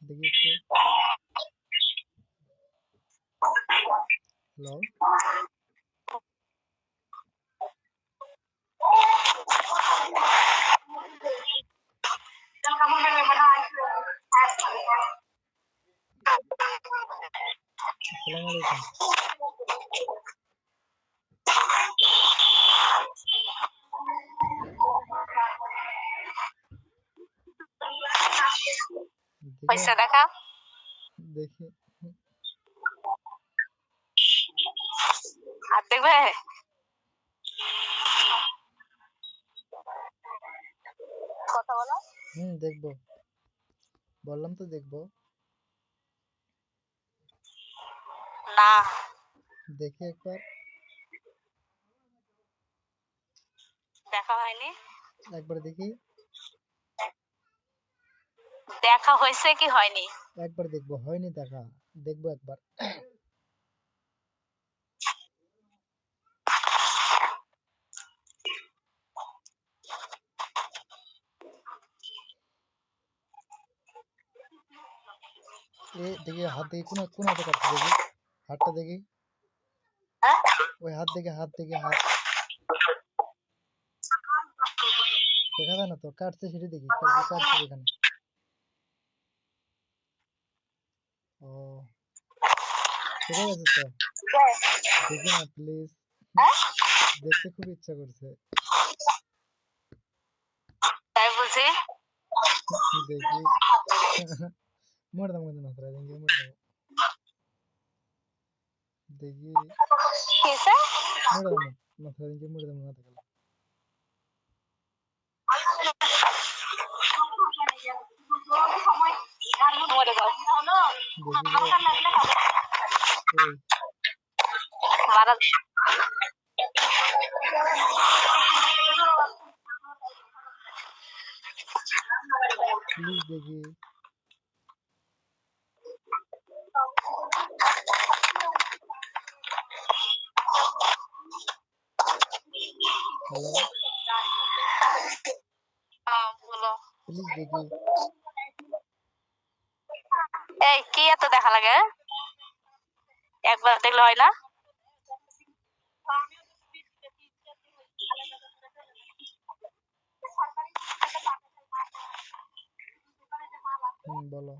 देखिए हेलो अस्सलाम वालेकुम पैसा দেখা देखिए হাত দেখবে কথা বলো দেখবো বললাম তো দেখবো না দেখি একবার দেখা হয়নি একবার দেখি দেখা হয়েছে কি হয়নি একবার দেখবো হয়নি দেখা দেখবো একবার ए देखिए हाथ देखिए কোন হাতে কাটছে দেখি হাতটা দেখি ওই হাত দেখে হাত দেখা যায় না তো কাটছে সেটা দেখি কাটছে এখানে ও ঠিক আছে তো দেখি না প্লিজ দেখতে খুব ইচ্ছা করছে তাই বলছি দেখি मोड़ दम मुझे नजर देंगे मोड़ दम देखिए কিসে मोड़ दम नजर देंगे मोड़ दम ना तकला মরে যাও মারা प्लीज देखिए हेलो বলো प्लीज देखिए এই কি এত দেখা লাগে একবার দেখলে হয় না बोलो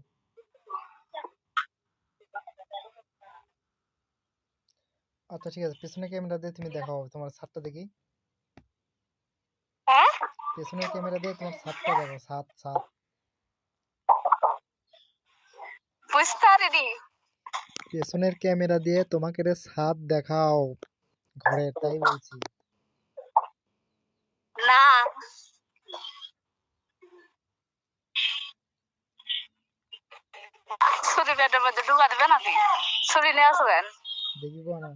अच्छा ठीक है पिछले कैमरा दे तुम्हें देखाओ तुम्हारा सातटा देखी হ্যাঁ पिछले कैमरा दे तुम्हारा सातटा देखो सात सात বুঝতে পারিনি পেছনের ক্যামেরা দিয়ে তোমাকে রে ছাদ দেখাও ঘরে তাই বলছি না ছুরি পেটের মধ্যে ঢুকা দেবে নাকি ছুরি নিয়ে আসবেন দেখি না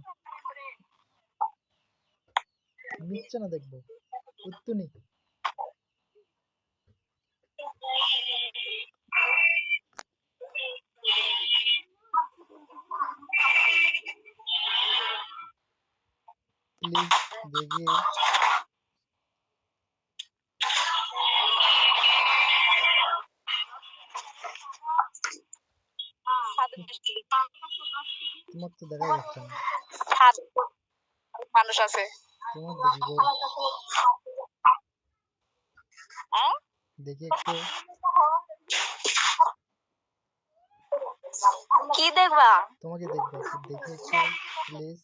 মিথ্যা না দেখবো উত্তুনি प्लीज देखिए তোমাকে তো দেখা যাচ্ছে না মানুষ আছে তোমার দেখি দেখি একটু কি দেখবা তোমাকে দেখবো দেখি একটু প্লিজ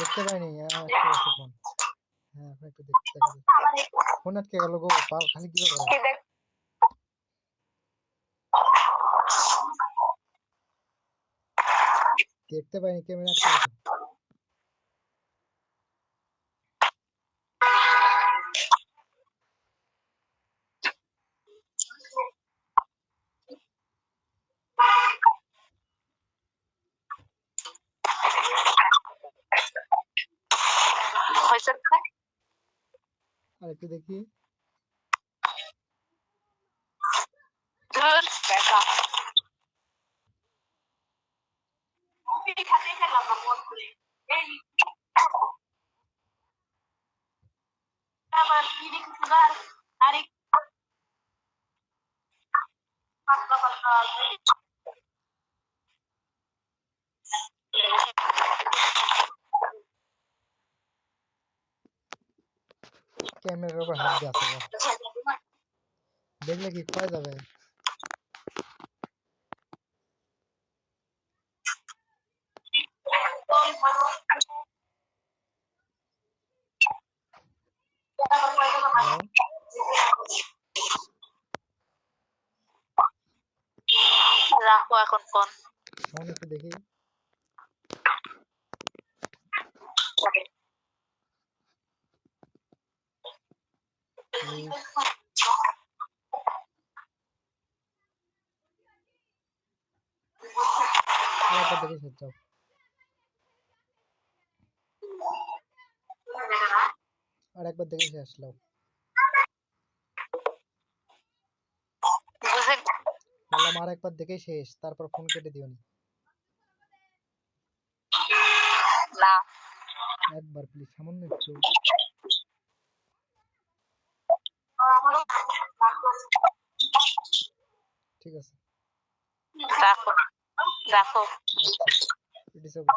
দেখতে পাইনি একটু আছে ফোন। হ্যাঁ এখন একটু দেখতে দেখা যাচ্ছে। ফোন আটকে গেল গো, পাল খালি কি করে? কি দেখ দেখতে পাইনি, ক্যামেরা আটকে গেছে। হয়েছে না? আর একটু দেখি। ধুর দেখা ক্যামেরার উপর হাত দিয়ে আছে গো। দেখলে কি করা যাবে? হ্যালো, রাখো এখন ফোন। ফোন একটু দেখি। প্লিজ। আরেকবার দেখে শেষ যাও। আরেকবার দেখে শেষ আসলাম। বুঝে বললাম আরেকবার দেখে শেষ, তারপর ফোন কেটে দিও নি। না একবার প্লিজ, সামান্য একটু। ঠিক আছে। রাখো রাখো আচ্ছা, ইট ইজ ওকে।